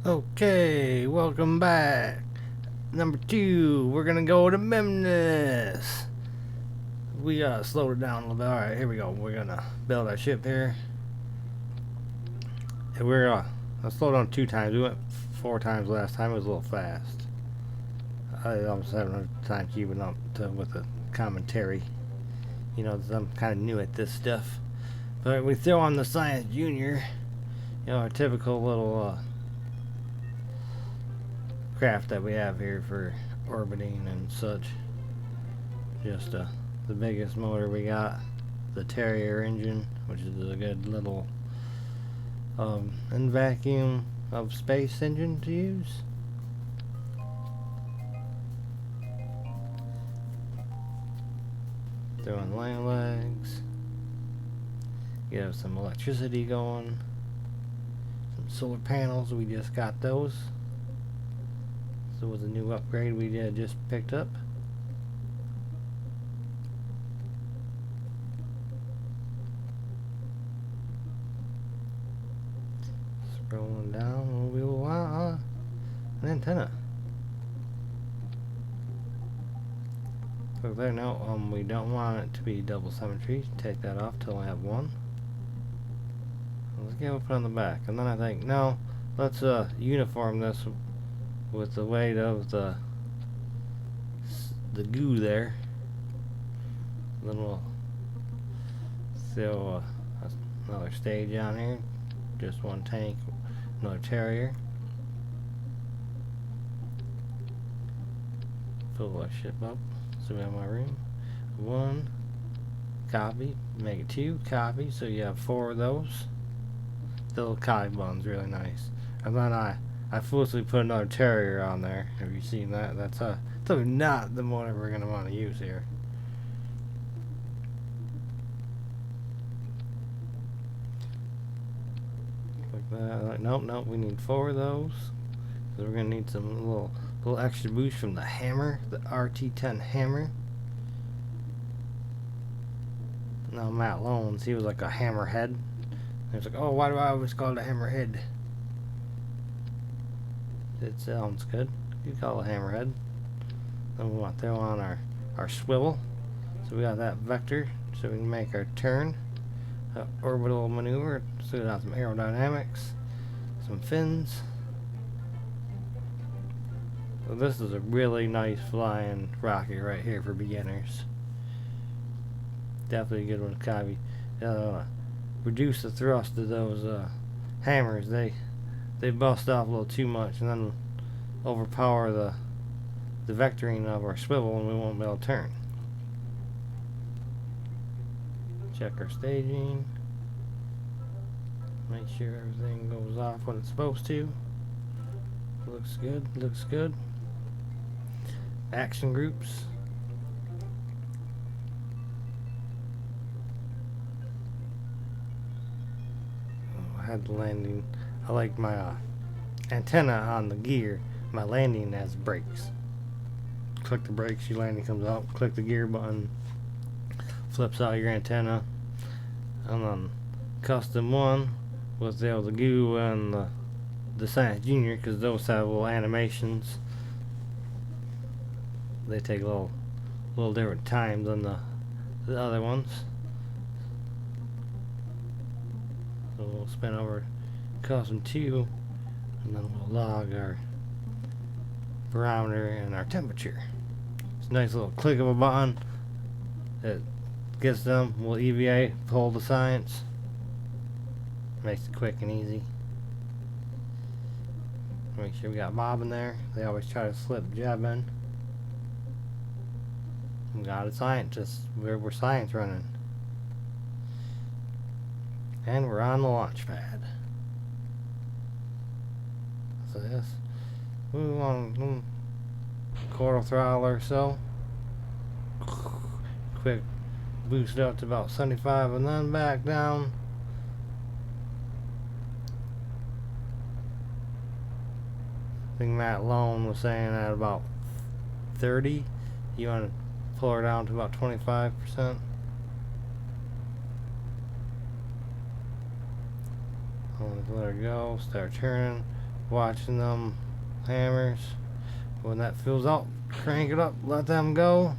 Okay, welcome back. Number 2, we're gonna go to Minmus. We slowed it down a little bit. Alright, here we go. We're gonna build our ship here. And I slowed down 2 times. We went 4 times last time. It was a little fast. I was having a time keeping up with the commentary. You know, I'm kind of new at this stuff. But we throw on the Science Junior. You know, our typical little craft that we have here for orbiting and such. Just the biggest motor we got, the Terrier engine, which is a good little in vacuum of space engine to use. Throwing land legs, get some electricity going, some solar panels. We just got those. So it was a new upgrade we just picked up. Scrolling down, we will an antenna. Look there, no, we don't want it to be double symmetry. Take that off till I have one. Let's get it on the back, and then I think, no, let's uniform this with the weight of the goo there. Then we'll throw another stage on here, just one tank, another Terrier. Fill our ship up so we have my room. 1 copy, make it 2 copy, so you have 4 of those. The little copy button's really nice. And then I foolishly put another Terrier on there. Have you seen that? That's not the motor we're gonna want to use here. Like that. Nope. We need 4 of those. So we're gonna need some little extra boost from the hammer, the RT10 hammer. Now Matt Lones, he was like a hammerhead. He was like, oh, why do I always call it a hammerhead? It sounds good. You call it a hammerhead. Then we want to throw on our swivel. So we got that vector, so we can make our turn. Orbital maneuver, so we got some aerodynamics, some fins. So this is a really nice flying rocket right here for beginners. Definitely a good one to copy. Reduce the thrust of those hammers. They bust off a little too much and then overpower the vectoring of our swivel, and we won't be able to turn. Check our staging. Make sure everything goes off when it's supposed to. Looks good. Action groups. Oh, I had the landing. I like my antenna on the gear. My landing has brakes. Click the brakes, your landing comes out. Click the gear button, flips out your antenna. And then custom one with the goo and the Science Junior, because those have little animations. They take a little different time than the other ones. So we'll spin over custom 2, and then we'll log our barometer and our temperature. It's a nice little click of a button. It gets them. We'll EVA, pull the science. Makes it quick and easy. Make sure we got Bob in there. They always try to slip Jeb in. We got a scientist. We're science running. And we're on the launch pad. So yes, we want quarter throttle or so. Quick boost up to about 75 and then back down. I think Matt Lone was saying at about 30. You want to pull her down to about 25%. Let her go, start turning. watching them hammers. When that fills out, crank it up, let them go.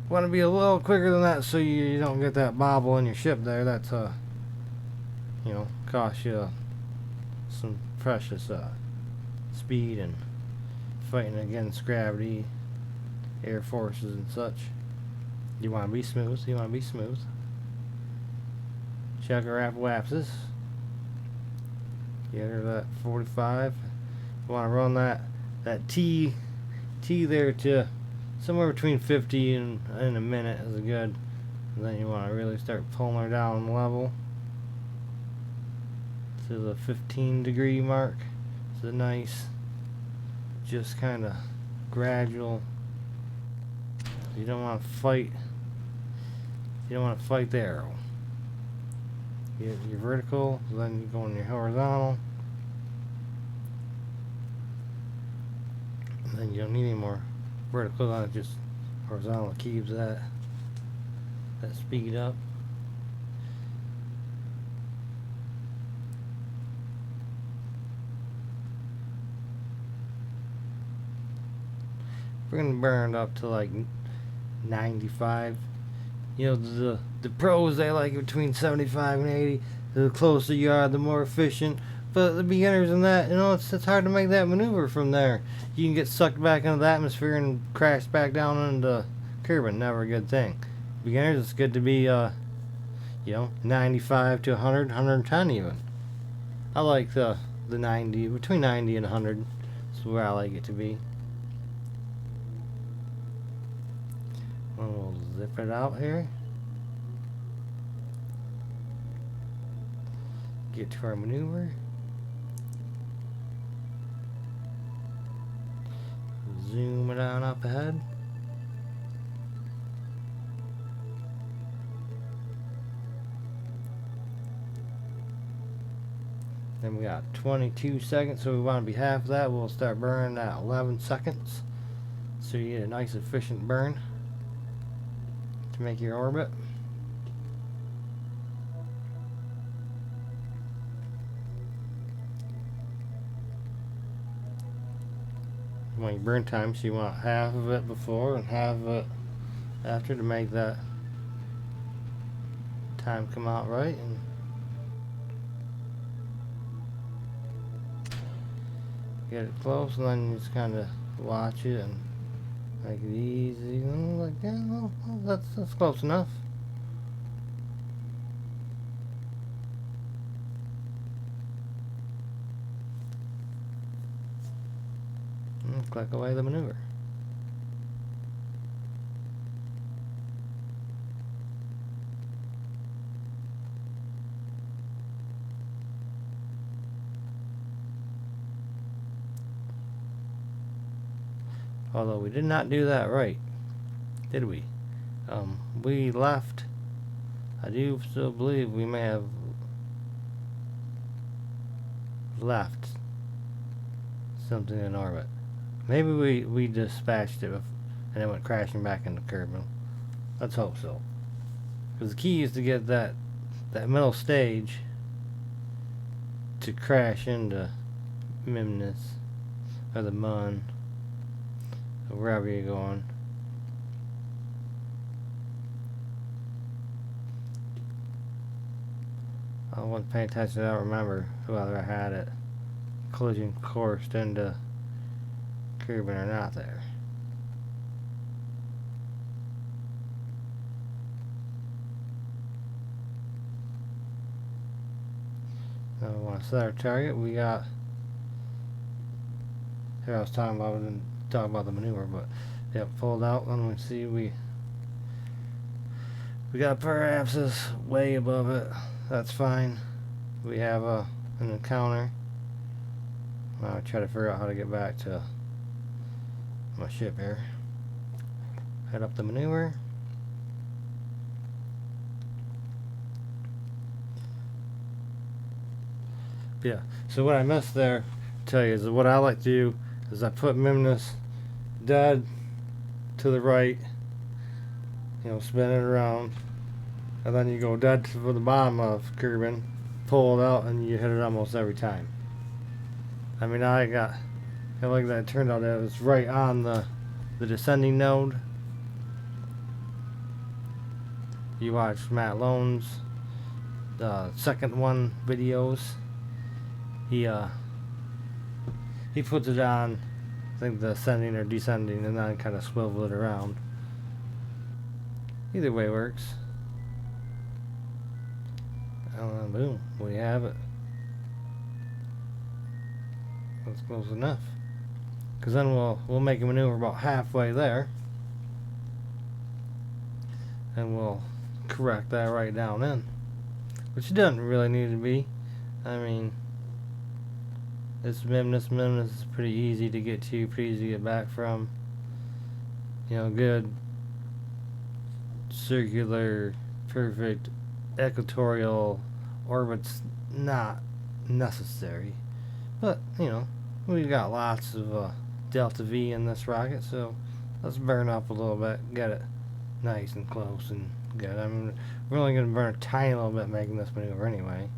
Want to be a little quicker than that so you don't get that bobble in your ship there. That's you know, cost you some precious speed and fighting against gravity, air forces and such. You want to be smooth. You want to be smooth. Check her wrap lapses. Get her that 45. You want to run that T there to somewhere between 50 and a minute is good. And then you want to really start pulling her down level to the 15-degree mark. It's a nice, just kind of gradual. You don't want to fight. You don't want to fight the arrow. You're vertical, then you go in your horizontal. And then you don't need any more vertical, then it just horizontal keeps that speed up. We're gonna burn it up to like 95. You know, the pros, they like it between 75 and 80. The closer you are, the more efficient. But the beginners in that, you know, it's hard to make that maneuver from there. You can get sucked back into the atmosphere and crash back down into Kerbin. Never a good thing. Beginners, it's good to be, you know, 95 to 100, 110 even. I like the 90, between 90 and 100. That's where I like it to be. We'll zip it out here. Get to our maneuver. Zoom it on up ahead. Then we got 22 seconds, so we want to be half of that. We'll start burning at 11 seconds. So you get a nice efficient burn to make your orbit. You want your burn time, so you want half of it before and half of it after to make that time come out right. And get it close, and then you just kind of watch it and make it easy. Like, yeah, well, that's close enough. And click away the maneuver. Although we did not do that right, did we? We left. I do still believe we may have left something in orbit. Maybe we dispatched it and it went crashing back into Kerbal. Let's hope so. Because the key is to get that middle stage to crash into Minmus or the Mun or wherever you're going. I wasn't paying attention. I don't remember whether I had it collision coursed into Kerbin or not there. Now we want to set our target. We got here. I was talking about, I didn't talk about the maneuver, but yep, pulled out. And we see we got power axis way above it. That's fine. We have an encounter. I'll try to figure out how to get back to my ship here. Head up the maneuver. Yeah, so what I missed there, tell you, is what I like to do is I put Minmus dead to the right, you know, spin it around, and then you go dead to the bottom of Kerbin, pull it out, and you hit it almost every time. I mean, I like that. It turned out that it was right on the descending node. You watch Matt Lone's second one videos. He puts it on, I think the ascending or descending, and then kind of swivel it around. Either way works. Boom, we have it. That's close enough. Because then we'll make a maneuver about halfway there, and we'll correct that right down in, which doesn't really need to be. I mean, this Minmus is pretty easy to get to, pretty easy to get back from. You know, good circular, perfect equatorial orbits not necessary, but you know, we've got lots of delta V in this rocket, so let's burn up a little bit, get it nice and close and good. I mean, we're only going to burn a tiny little bit making this maneuver anyway.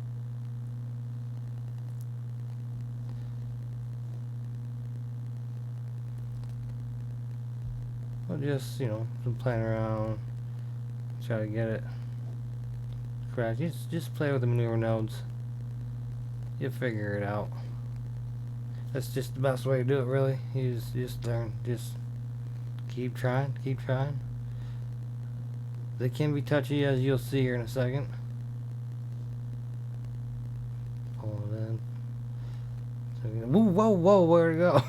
We'll just, you know, been playing around, try to get it correct. Just play with the maneuver nodes. You'll figure it out. That's just the best way to do it, really. You just learn, just keep trying, keep trying. They can be touchy, as you'll see here in a second. Pull it in. So, whoa, where'd it go?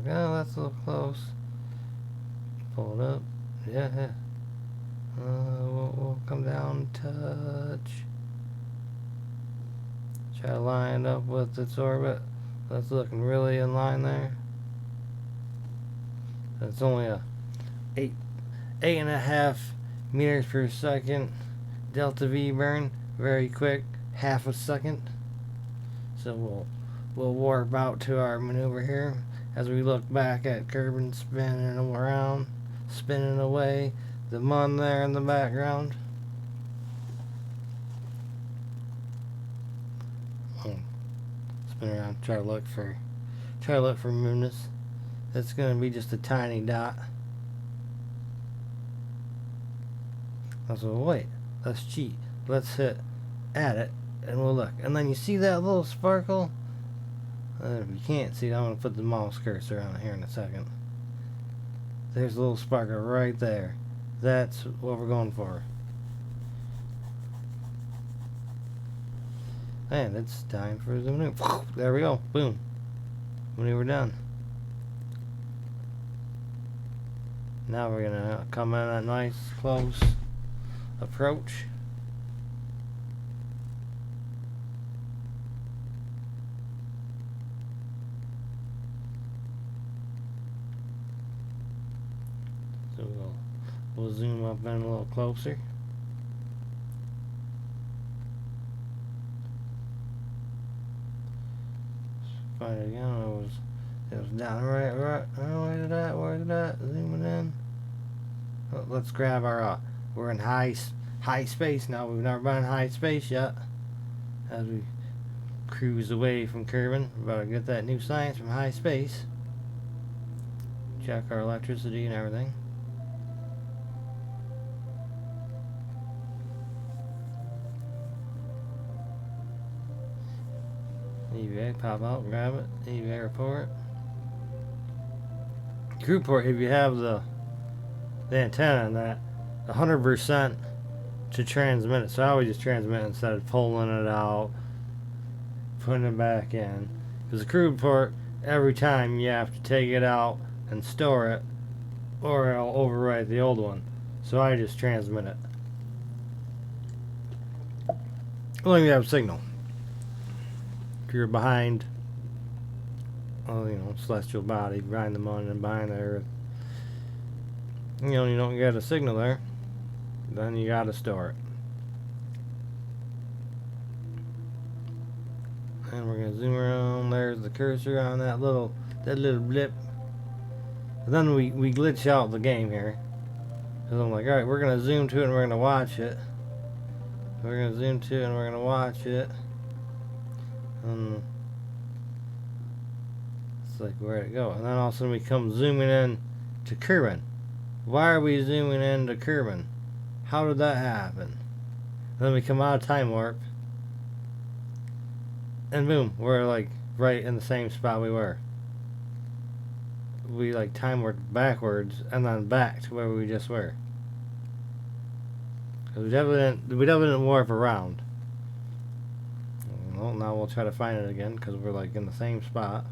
Oh, that's a little close. Pull it up. Yeah. We'll come down, touch. Try to line it up with its orbit. That's looking really in line there. It's only a 8.5 meters per second delta V burn, very quick, half a second. So we'll warp out to our maneuver here as we look back at Kerbals spinning around, spinning away, the mun there in the background. Spin around, try to look for Minmus. It's gonna be just a tiny dot. So wait, let's cheat. Let's hit at it and we'll look. And then you see that little sparkle? If you can't see it, I'm gonna put the mouse cursor on it here in a second. There's a little sparkle right there. That's what we're going for. And it's time for the maneuver. There we go. Boom. Maneuver done. Now we're gonna come in a nice close approach. So we'll zoom up in a little closer. Find it again. It was down right. Oh, where's it at? Zooming in. Oh, let's grab our. We're in high space now. We've never been in high space yet. As we cruise away from Kerbals, we're about to get that new science from high space. Check our electricity and everything. EVA, pop out, grab it. EVA report. Crew port, if you have the antenna on that, 100% to transmit it. So I always just transmit it instead of pulling it out, putting it back in. Because the crew port, every time you have to take it out and store it, or it'll overwrite the old one. So I just transmit it. As long as you have a signal. If you're behind, celestial body, behind the moon and behind the earth, you don't get a signal there, then you gotta store it. And we're gonna zoom around. There's the cursor on that little blip. And then we glitch out the game here, because I'm like, alright, we're gonna zoom to it and we're gonna watch it. we're gonna zoom to it and we're gonna watch it. It's like, where'd it go? And then all of a sudden we come zooming in to Kerbin. Why are we zooming in to Kerbin? How did that happen? And then we come out of time warp. And boom, we're like right in the same spot we were. We like time warped backwards and then back to where we just were. We definitely didn't warp around. Well, now we'll try to find it again because we're like in the same spot.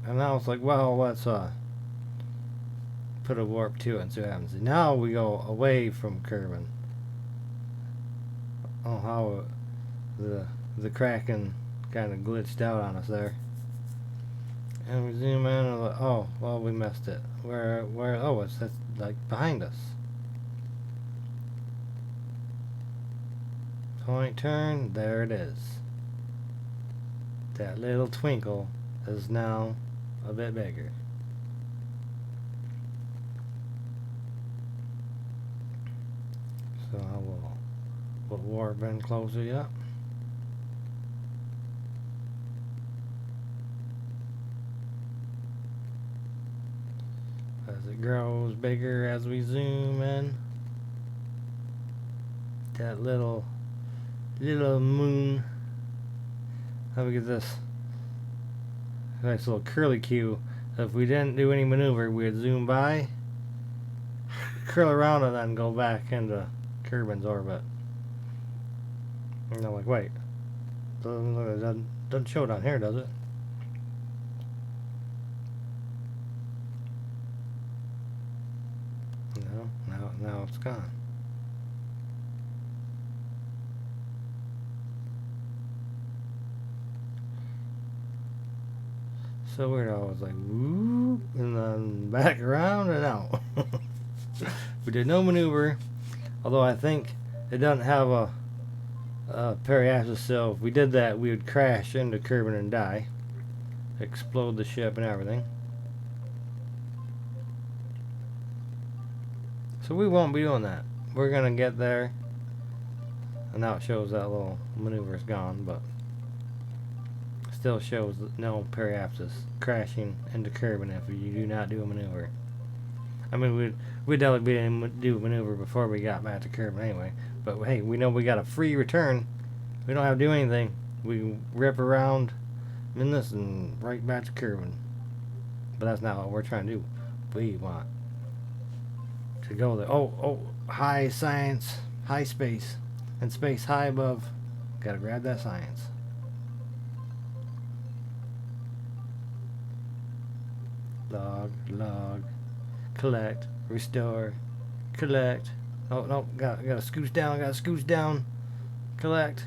And now it's like, well, let's put a warp to it and see what happens. Now we go away from Kerbin. Oh, how the Kraken kind of glitched out on us there. And we zoom in and like, oh, well, we missed it. Where? Oh, that's like behind us. Point turn, there it is. That little twinkle is now a bit bigger. So I will put warp in closer yet. As it grows bigger as we zoom in. That little moon. How we get this nice little curly Q. If we didn't do any maneuver, we'd zoom by, curl around, and then go back into Kerbin's orbit. And I'm like, wait, doesn't show down here, does it? No, now it's gone. So weird. I was like, whoop, and then back around and out. We did no maneuver, although I think it doesn't have a periapsis, so if we did that, we would crash into Kerbin and die, explode the ship and everything. So we won't be doing that. We're gonna get there, and now it shows that little maneuver is gone, but still shows no periapsis crashing into Kerbin if you do not do a maneuver. I mean, we'd definitely be able to do a maneuver before we got back to Kerbin anyway. But hey, we know we got a free return. We don't have to do anything. We rip around Minmus and right back to Kerbin. But that's not what we're trying to do. We want to go there. Oh, high science, high space, and space high above. Gotta grab that science. Log, collect, restore, collect. Oh no, gotta scooch down, collect.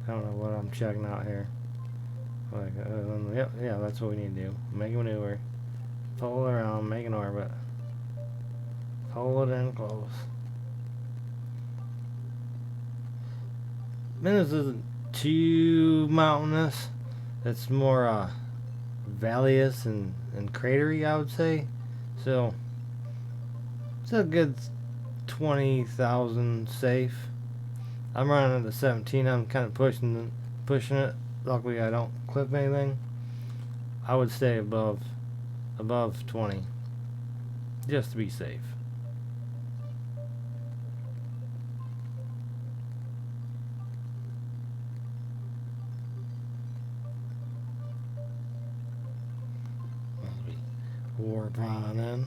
I don't know what I'm checking out here. Like, yeah, that's what we need to do. Make a maneuver. Pull it around, make an orbit. Pull it in close. Minmus isn't too mountainous. It's more valleyous and cratery, I would say. So it's a good 20,000 safe. I'm running at the 17. I'm kind of pushing it. Luckily, I don't clip anything. I would stay above 20, just to be safe. Warp on in.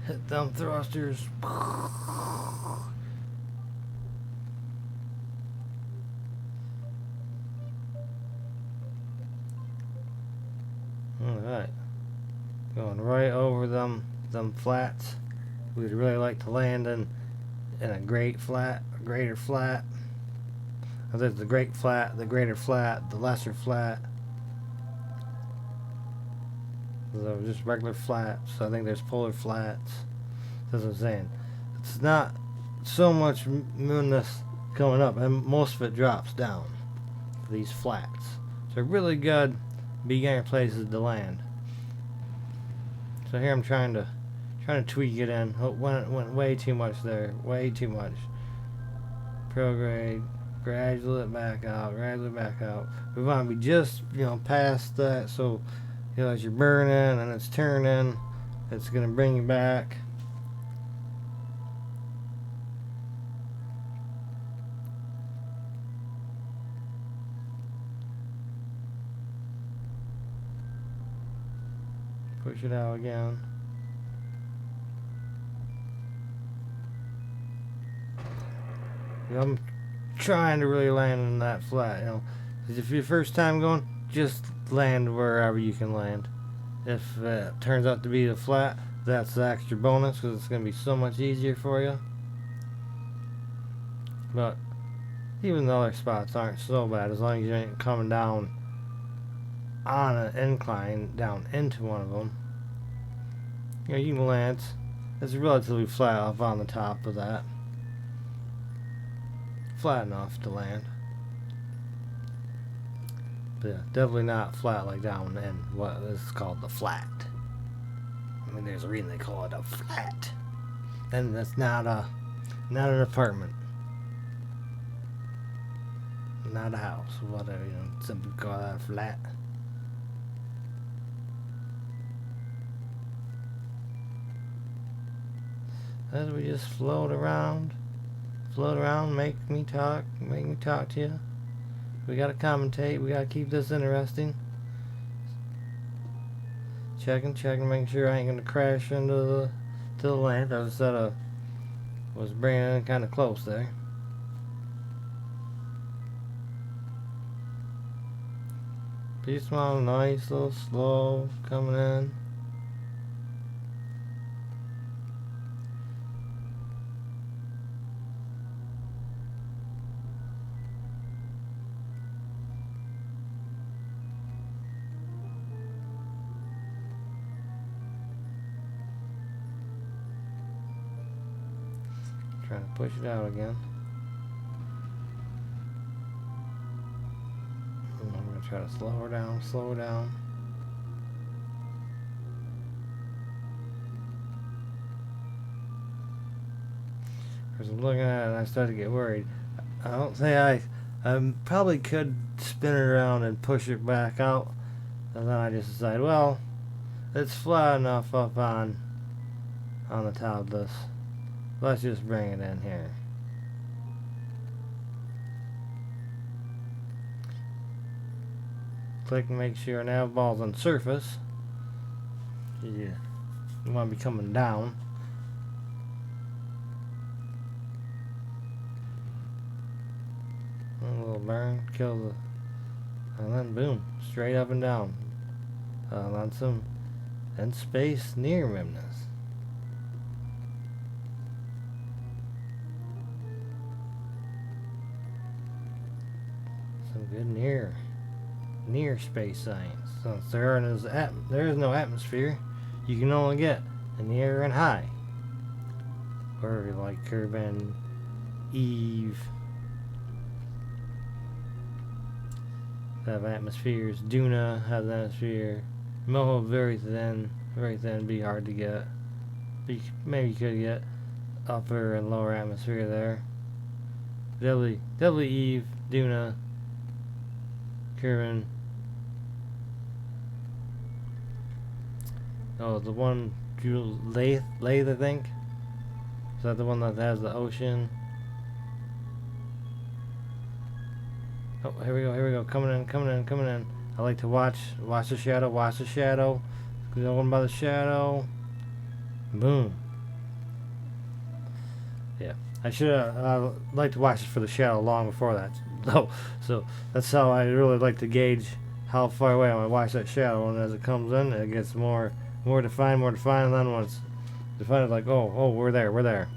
Hit them thrusters. Alright. Going right over them flats. We'd really like to land in a greater flat. There's the great flat, the greater flat, the lesser flat. So just regular flats. I think there's polar flats. That's what I'm saying. It's not so much moonness coming up, and most of it drops down to these flats. So really good beginner places to land. So here I'm trying to tweak it in. Oh, went way too much there. Way too much. Prograde. Gradual it back out. Gradual it back out. We want to be just, past that. So, as you're burning and it's turning, it's going to bring you back. Push it out again. I'm trying to really land in that flat, Because if you're first time going, just land wherever you can land. If it turns out to be the flat, that's the extra bonus because it's going to be so much easier for you. But even the other spots aren't so bad as long as you ain't coming down on an incline down into one of them. You can land. It's relatively flat up on the top of that. Flat enough to land. But yeah, definitely not flat like down in what is called the flat. I mean, there's a reason they call it a flat. And that's not an apartment. Not a house, whatever, some people call that a flat. As we just float around, make me talk to you. We gotta commentate, we gotta keep this interesting. Checking, making sure I ain't gonna crash into the land. I was bringing it kind of close there. Pretty small, nice, little slow coming in. Trying to push it out again. And I'm going to try to slow her down. Because I'm looking at it and I started to get worried. I don't think I probably could spin it around and push it back out. And then I just decided, well, it's flat enough up on the top of this. Let's just bring it in here. Click and make sure nav ball's on surface. Yeah. You want to be coming down. A little burn, kill the, and then boom, straight up and down. On some in space near Minmus. Some good near space science. Since there is no atmosphere, you can only get in the air and high. Or like Kerbal, Eve. Have atmospheres. Duna has an atmosphere. Moho very thin, be hard to get. Maybe you could get upper and lower atmosphere there. Definitely Eve, Duna, Kerbal. Oh, the one Lathe, I think. Is that the one that has the ocean? Oh, here we go. Coming in. I like to watch the shadow. Going by the shadow. Boom. Yeah, I should have liked to watch it for the shadow long before that. though. So that's how I really like to gauge how far away I want to watch that shadow. And as it comes in, it gets more defined. And then when it's defined, it's like, oh, we're there.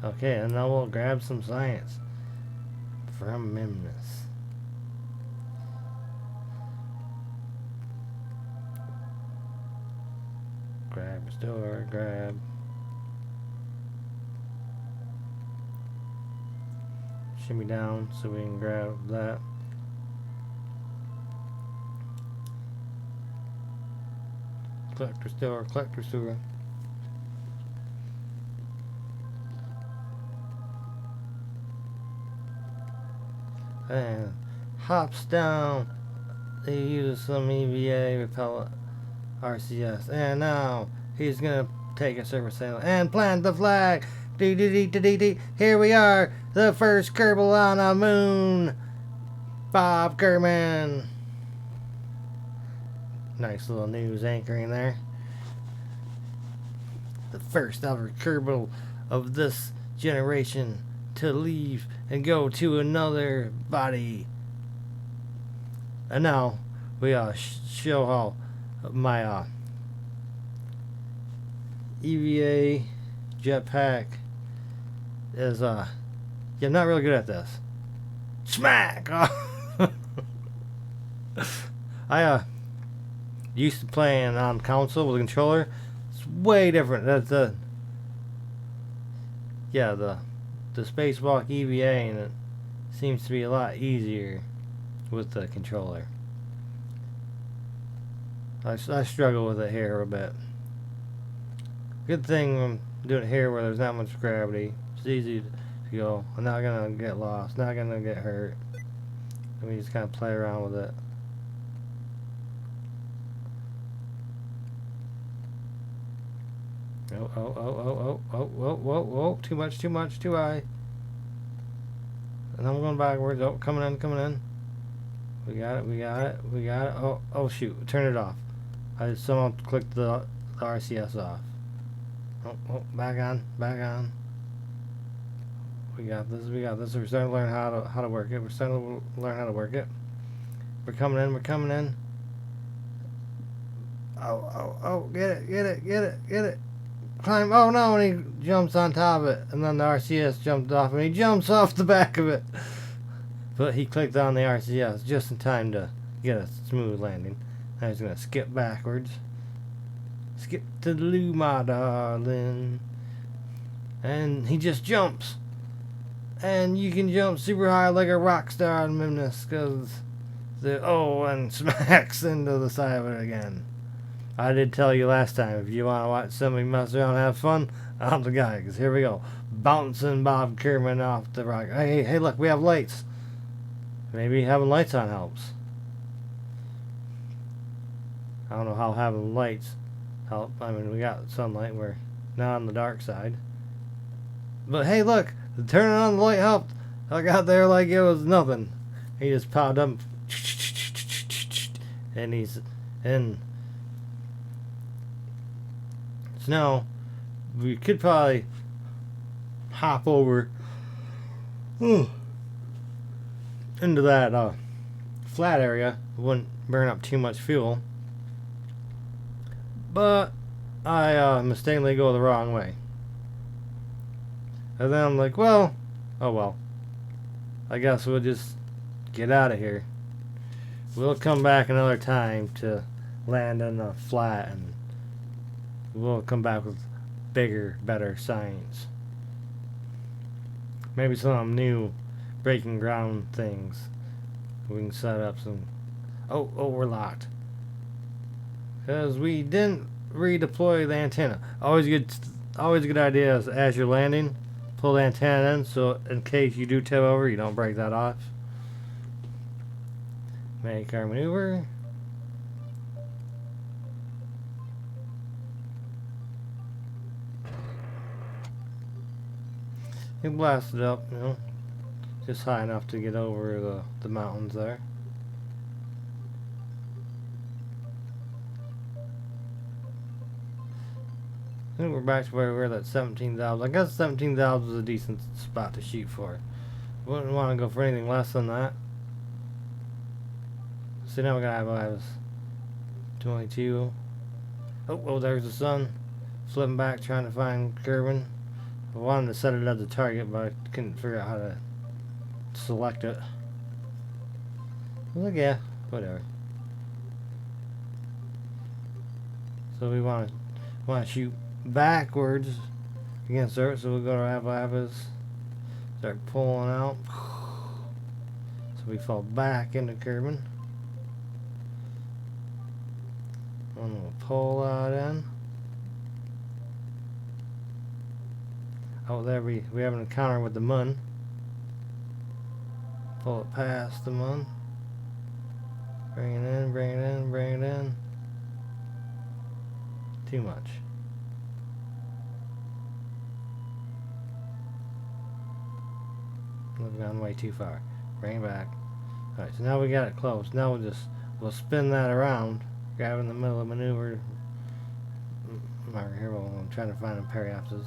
Okay, and now we'll grab some science from Minmus. Restore, grab. Shimmy down so we can grab that. Collect, restore, collect, restore. And hops down. They use some EVA repel RCS. And now he's gonna take a surface sail and plant the flag. Dee dee dee dee dee. Here we are, the first Kerbal on a moon. Bob Kerman. Nice little news anchoring there. The first ever Kerbal of this generation to leave and go to another body. And now we show how my EVA jetpack is yeah, I'm not really good at this. Smack! I used to playing on console with a controller. It's way different. That's the spacewalk EVA, and it seems to be a lot easier with the controller. I struggle with it here a bit. Good thing I'm doing it here where there's not much gravity. It's easy to go. I'm not gonna get lost, not gonna get hurt. Let me just kind of play around with it. Oh, too much, too high. And I'm going backwards. Oh, coming in. We got it. Oh shoot, turn it off. I somehow clicked the RCS off. Oh, back on. We got this. We're starting to learn how to work it. We're coming in. Oh, get it. Climb. Oh no, and he jumps on top of it. And then the RCS jumped off and he jumps off the back of it. But he clicked on the RCS just in time to get a smooth landing. Now he's going to skip backwards. Skip to the loo, my darling. And he just jumps. And you can jump super high like a rock star in Minmus, because and smacks into the side of it again. I did tell you last time, if you want to watch somebody mess around and have fun, I'm the guy, because here we go. Bouncing Bob Kerman off the rock. Hey, look, we have lights. Maybe having lights on helps. I don't know how having lights help. I mean, we got sunlight. We're not on the dark side. But hey, look, turning on the light helped. I got there like it was nothing. He just popped up, and he's in. So now we could probably hop over into that flat area. It wouldn't burn up too much fuel. But I mistakenly go the wrong way. And then I'm like, well, oh well. I guess we'll just get out of here. We'll come back another time to land in a flat, and we'll come back with bigger, better science. Maybe some new breaking ground things. We can set up some. Oh, we're locked. Because we didn't redeploy the antenna. Always a good idea is as you're landing, pull the antenna in so in case you do tip over, you don't break that off. Make our maneuver. It blasted up, just high enough to get over the mountains there. I think we're back to where we were at 17,000. I guess 17,000 was a decent spot to shoot for. Wouldn't want to go for anything less than that. So now we got I was 22. Oh, there's the sun. Flipping back, trying to find Kerbin. I wanted to set it as a target, but I couldn't figure out how to select it. Look, yeah, whatever. So we want to want to shoot backwards against Earth, so we'll go to Appalachia, start pulling out, so we fall back into Kerbin. And we'll pull out in. Oh, there we have an encounter with the moon. Pull it past the moon. Bring it in, bring it in, bring it in. Too much. We've gone way too far. Bring it back. Alright, so now we got it close. Now we'll spin that around. Grab in the middle of the maneuver. Mark here, well, I'm trying to find a periapsis.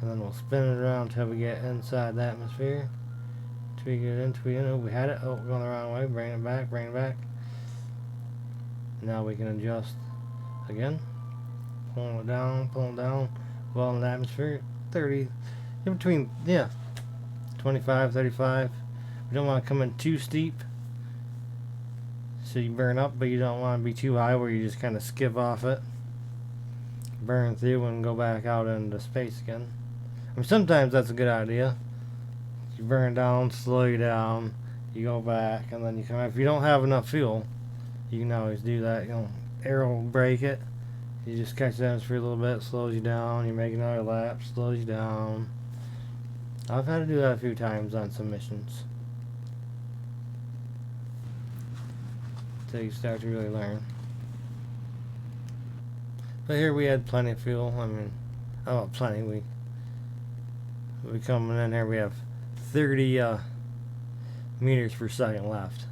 And then we'll spin it around until we get inside the atmosphere. Tweak it in, tweak it in. Oh, we had it. Oh, we're going the wrong way. Bring it back, bring it back. Now we can adjust again. Pulling it down. Well, in the atmosphere, 30, in between, 25, 35. We don't want to come in too steep, so you burn up, but you don't want to be too high where you just kind of skip off it, burn through, and go back out into space again. I mean, sometimes that's a good idea. You burn down, slow you down, you go back, and then you come. If you don't have enough fuel, you can always do that. You know, aero brake it. You just catch the atmosphere a little bit, slows you down. You make another lap, slows you down. I've had to do that a few times on some missions. Until you start to really learn. But here we had plenty of fuel. I mean, oh, plenty. We coming in here. We have 30 meters per second left.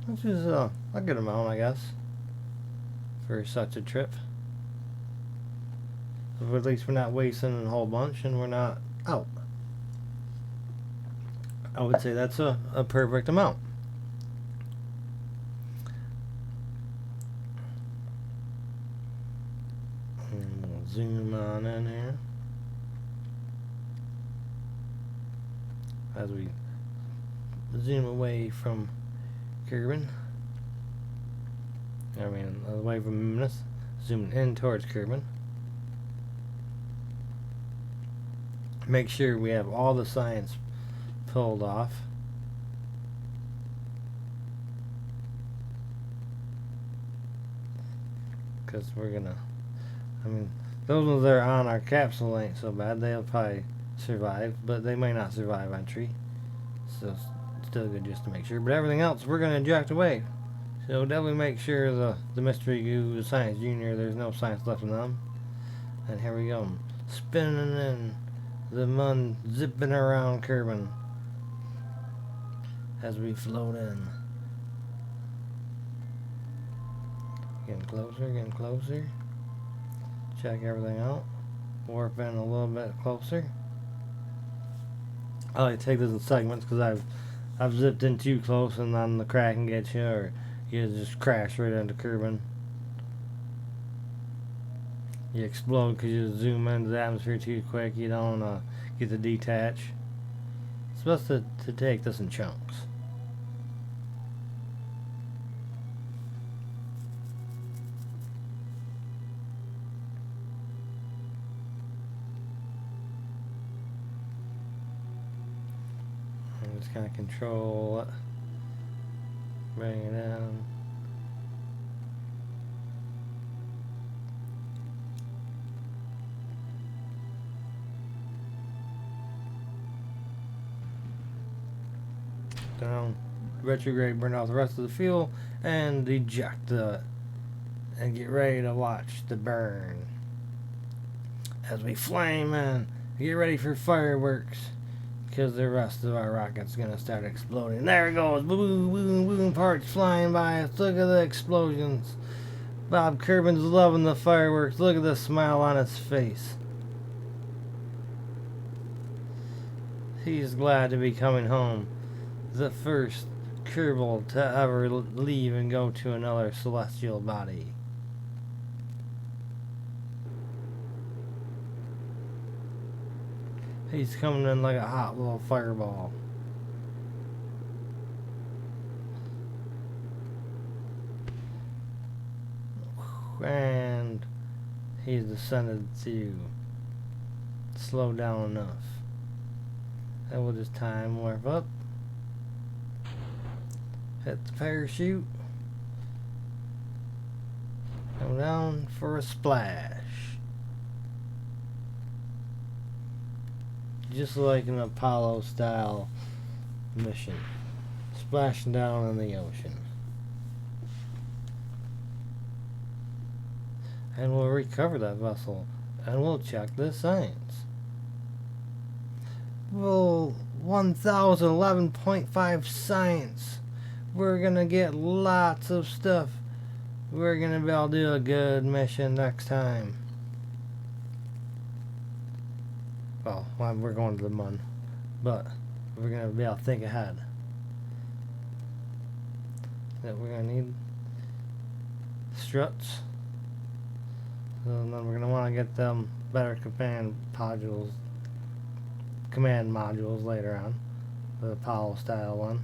Which is a good amount, I guess, for such a trip. But at least we're not wasting a whole bunch, and we're not out. I would say that's a perfect amount. And we'll zoom on in here as we zoom away from Kerbin. I mean, away from Minmus, zooming in towards Kerbin. Make sure we have all the science pulled off. Because we're gonna, I mean, those ones that are on our capsule ain't so bad. They'll probably survive, but they may not survive entry. So it's still good just to make sure. But everything else we're gonna eject away. So definitely make sure the Mystery Goo, the Science Junior, there's no science left in them. And here we go. Spinning in. The moon zipping around Kerbin as we float in. Getting closer. Check everything out. Warp in a little bit closer. I like to take this in segments because I've zipped in too close and then the crack can get you, or you just crash right into Kerbin. You explode because you zoom into the atmosphere too quick. You don't get to detach. It's best to take this in chunks. And just kind of control it. Bring it in. Down, retrograde, burn off the rest of the fuel, and eject it, and get ready to watch the burn as we flame in. Get ready for fireworks, because the rest of our rocket's gonna start exploding. There it goes, boom, boom, boom, parts flying by us. Look at the explosions. Bob Kerbin's loving the fireworks. Look at the smile on his face. He's glad to be coming home. The first Kerbal to ever leave and go to another celestial body. He's coming in like a hot little fireball. and he's descended to slow down enough. And we'll just time warp up, hit the parachute, come down for a splash. Just like an Apollo style mission, splashing down in the ocean. And we'll recover that vessel, and we'll check the science. Well, 1011.5 science. We're gonna get lots of stuff. We're gonna be able to do a good mission next time. Well, we're going to the moon, but we're gonna be able to think ahead. That we're gonna need struts. And then we're gonna want to get them better command modules later on, the Apollo style one.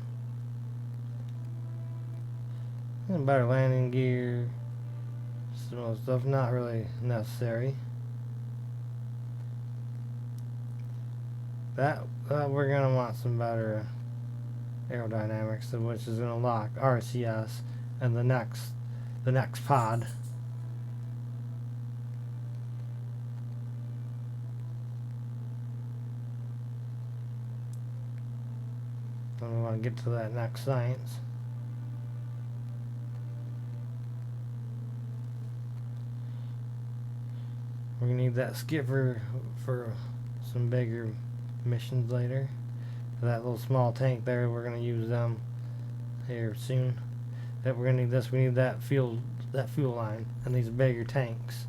And better landing gear. Some stuff not really necessary. That we're gonna want some better aerodynamics, which is gonna lock RCS and the next pod. Then we want to get to that next science. We're gonna need that skipper for some bigger missions later. That little small tank there, we're gonna use them here soon. That we're gonna need this. We need that fuel line and these bigger tanks.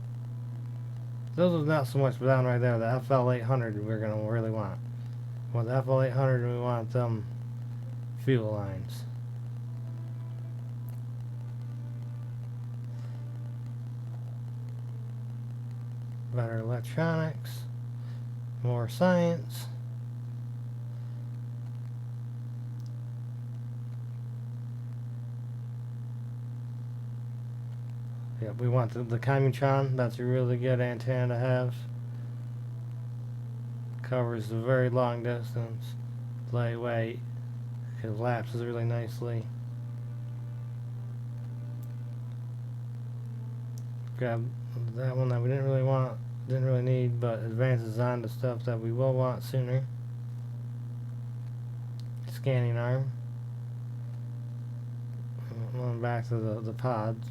Those are not so much down right there. The FL800 we're gonna really want. With the FL800, we want them fuel lines. Better electronics, more science. Yep, we want the Chimutron. That's a really good antenna to have. Covers a very long distance, lightweight. It lapses really nicely. Grab that one that we didn't really need, but advances on to stuff that we will want sooner. Scanning arm. Going back to the pods,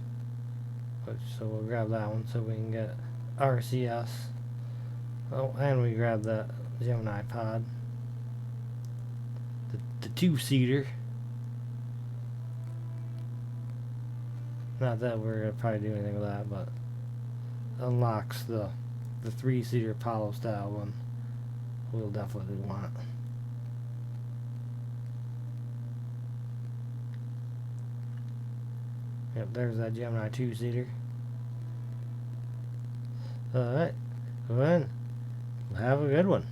so we'll grab that one so we can get RCS. Oh, and we grab that Gemini pod. The two-seater. Not that we're gonna probably do anything with that, but unlocks the three-seater Apollo style one. We'll definitely want. Yep, there's that Gemini two-seater. Alright, well then, have a good one.